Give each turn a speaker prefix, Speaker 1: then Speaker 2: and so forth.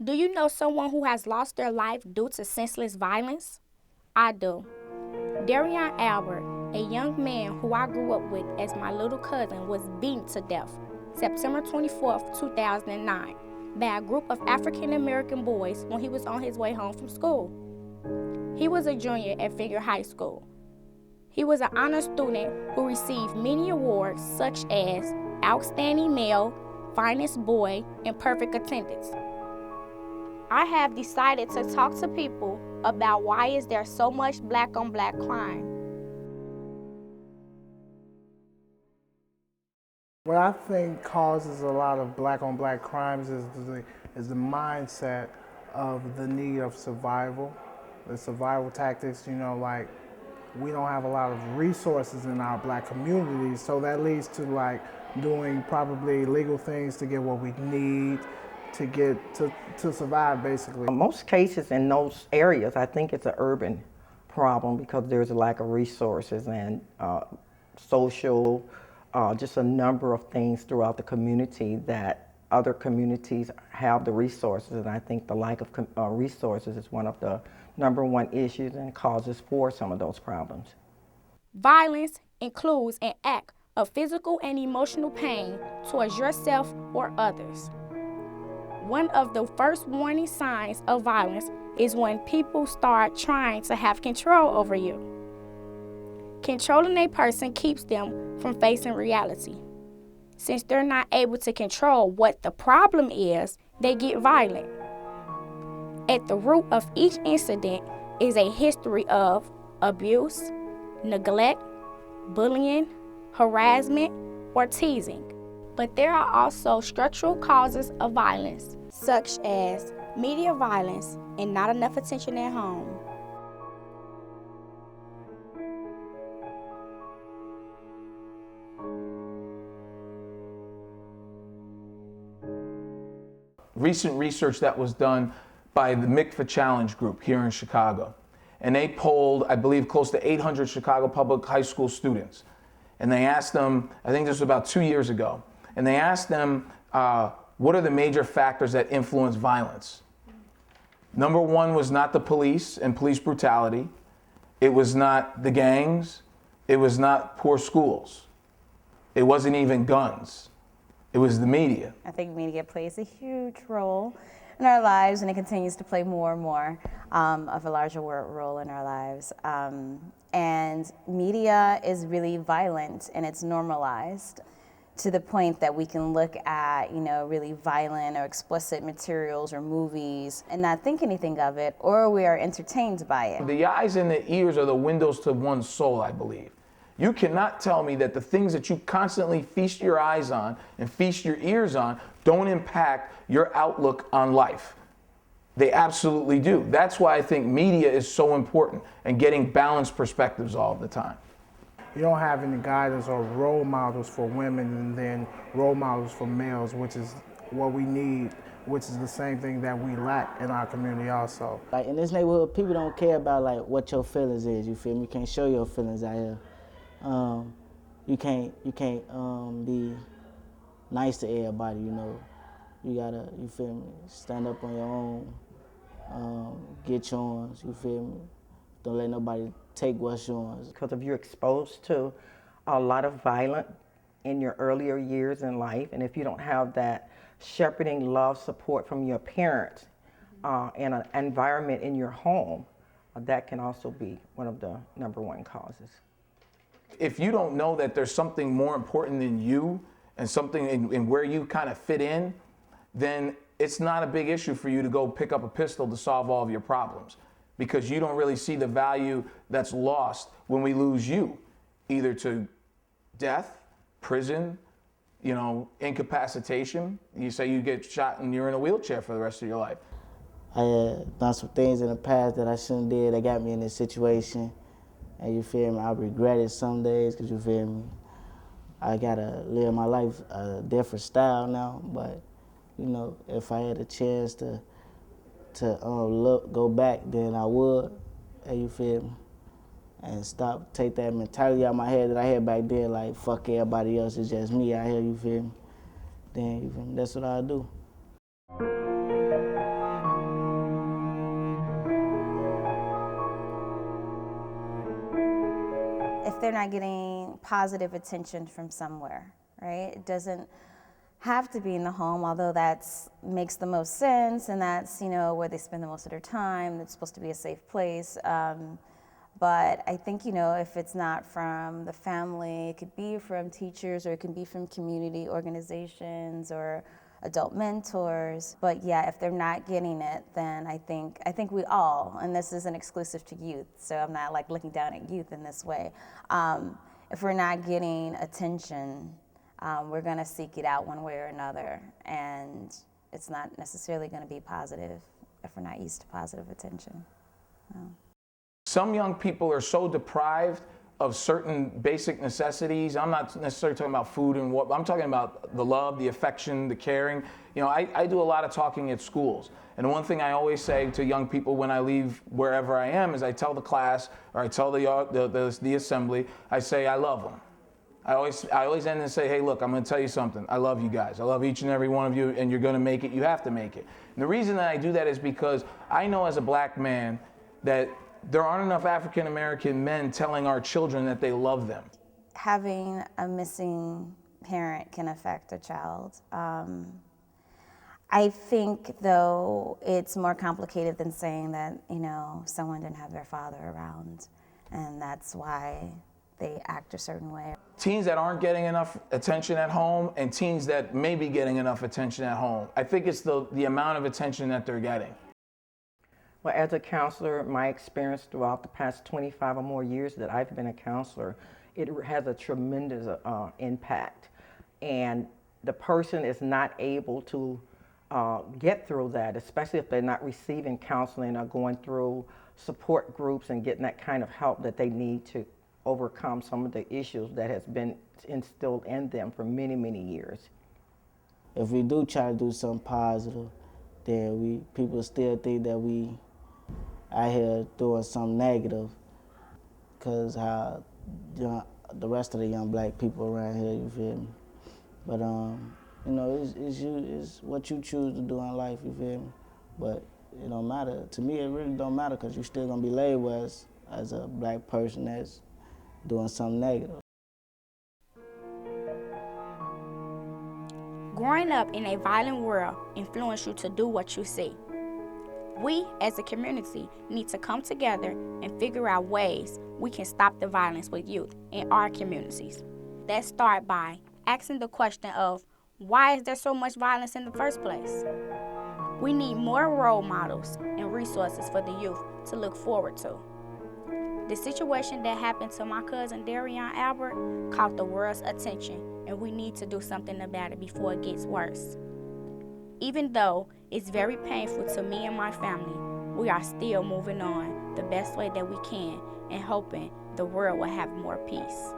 Speaker 1: Do you know someone who has lost their life due to senseless violence? I do. Darion Albert, a young man who I grew up with as my little cousin, was beaten to death September 24th, 2009, by a group of African American boys when he was on his way home from school. He was a junior at Figure High School. He was an honor student who received many awards such as Outstanding Male, Finest Boy, and Perfect Attendance. I have decided to talk to people about why is there so much black on black crime.
Speaker 2: What I think causes a lot of black on black crimes is the mindset of the need of survival, the survival tactics, like we don't have a lot of resources in our black communities, so that leads to like doing probably legal things to get what we need to survive, basically.
Speaker 3: In most cases in those areas, I think it's an urban problem because there's a lack of resources and social, just a number of things throughout the community that other communities have the resources, and I think the lack of resources is one of the #1 issues and causes for some of those problems.
Speaker 1: Violence includes an act of physical and emotional pain towards yourself or others. One of the first warning signs of violence is when people start trying to have control over you. Controlling a person keeps them from facing reality. Since they're not able to control what the problem is, they get violent. At the root of each incident is a history of abuse, neglect, bullying, harassment, or teasing. But there are also structural causes of violence, such as media violence and not enough attention at home.
Speaker 4: Recent research that was done by the MICFA Challenge group here in Chicago. And they polled, I believe, close to 800 Chicago public high school students. And they asked them, I think this was about 2 years ago, and they asked them, what are the major factors that influence violence? #1 was not the police and police brutality. It was not the gangs. It was not poor schools. It wasn't even guns. It was the media.
Speaker 5: I think media plays a huge role in our lives, and it continues to play more and more of a larger role in our lives. And media is really violent, and it's normalized to the point that we can look at, really violent or explicit materials or movies and not think anything of it, or we are entertained by it.
Speaker 4: The eyes and the ears are the windows to one's soul, I believe. You cannot tell me that the things that you constantly feast your eyes on and feast your ears on don't impact your outlook on life. They absolutely do. That's why I think media is so important and getting balanced perspectives all the time.
Speaker 2: You don't have any guidance or role models for women and then role models for males, which is what we need, which is the same thing that we lack in our community also.
Speaker 6: Like in this neighborhood, people don't care about like what your feelings is, you feel me? You can't show your feelings out here. You can't be nice to everybody, You gotta, you feel me, stand up on your own, get yours, you feel me? Don't let nobody take what's yours.
Speaker 3: Because if you're exposed to a lot of violence in your earlier years in life, and if you don't have that shepherding love support from your parents and an environment in your home, that can also be one of the #1 causes.
Speaker 4: If you don't know that there's something more important than you and something in where you kind of fit in, then it's not a big issue for you to go pick up a pistol to solve all of your problems, because you don't really see the value that's lost when we lose you, either to death, prison, incapacitation. You say you get shot and you're in a wheelchair for the rest of your life.
Speaker 6: I had done some things in the past that I shouldn't did that got me in this situation. And you feel me, I regret it some days, because you feel me, I gotta live my life a different style now. But, if I had a chance to go back, then I would, and you feel me, and take that mentality out of my head that I had back then, like fuck everybody else, it's just me out here, you feel me. Then you feel me, that's what I do.
Speaker 5: if they're not getting positive attention from somewhere, right? It doesn't have to be in the home, although that makes the most sense, and that's, you know, where they spend the most of their time. It's supposed to be a safe place. But I think, you know, if it's not from the family, it could be from teachers, or it can be from community organizations or adult mentors. But yeah, if they're not getting it, then I think we all, and this isn't exclusive to youth, so I'm not like looking down at youth in this way. If we're not getting attention, we're gonna seek it out one way or another, and it's not necessarily gonna be positive if we're not used to positive attention. No.
Speaker 4: Some young people are so deprived of certain basic necessities. I'm not necessarily talking about food and what, I'm talking about the love, the affection, the caring. You know, I do a lot of talking at schools. And one thing I always say to young people when I leave wherever I am is I tell the class, or I tell the assembly, I say, I love them. I always end and say, hey, look, I'm going to tell you something. I love you guys. I love each and every one of you, and you're going to make it. You have to make it. And the reason that I do that is because I know as a black man that there aren't enough African American men telling our children that they love them.
Speaker 5: Having a missing parent can affect a child. I think, though, it's more complicated than saying that, you know, someone didn't have their father around, and that's why they act a certain way.
Speaker 4: Teens that aren't getting enough attention at home and teens that may be getting enough attention at home. I think it's the amount of attention that they're getting.
Speaker 3: Well, as a counselor, my experience throughout the past 25 or more years that I've been a counselor, it has a tremendous impact. And the person is not able to get through that, especially if they're not receiving counseling or going through support groups and getting that kind of help that they need to overcome some of the issues that has been instilled in them for many, many years.
Speaker 6: If we do try to do something positive, then people still think that we out here doing something negative, because how the rest of the young black people around here, you feel me? But you know, it's what you choose to do in life, you feel me? But it don't matter. To me, it really don't matter, because you're still gonna be labeled as a black person that's doing something negative.
Speaker 1: Growing up in a violent world influences you to do what you see. We, as a community, need to come together and figure out ways we can stop the violence with youth in our communities. Let's start by asking the question of, why is there so much violence in the first place? We need more role models and resources for the youth to look forward to. The situation that happened to my cousin Darion Albert caught the world's attention, and we need to do something about it before it gets worse. Even though it's very painful to me and my family, we are still moving on the best way that we can and hoping the world will have more peace.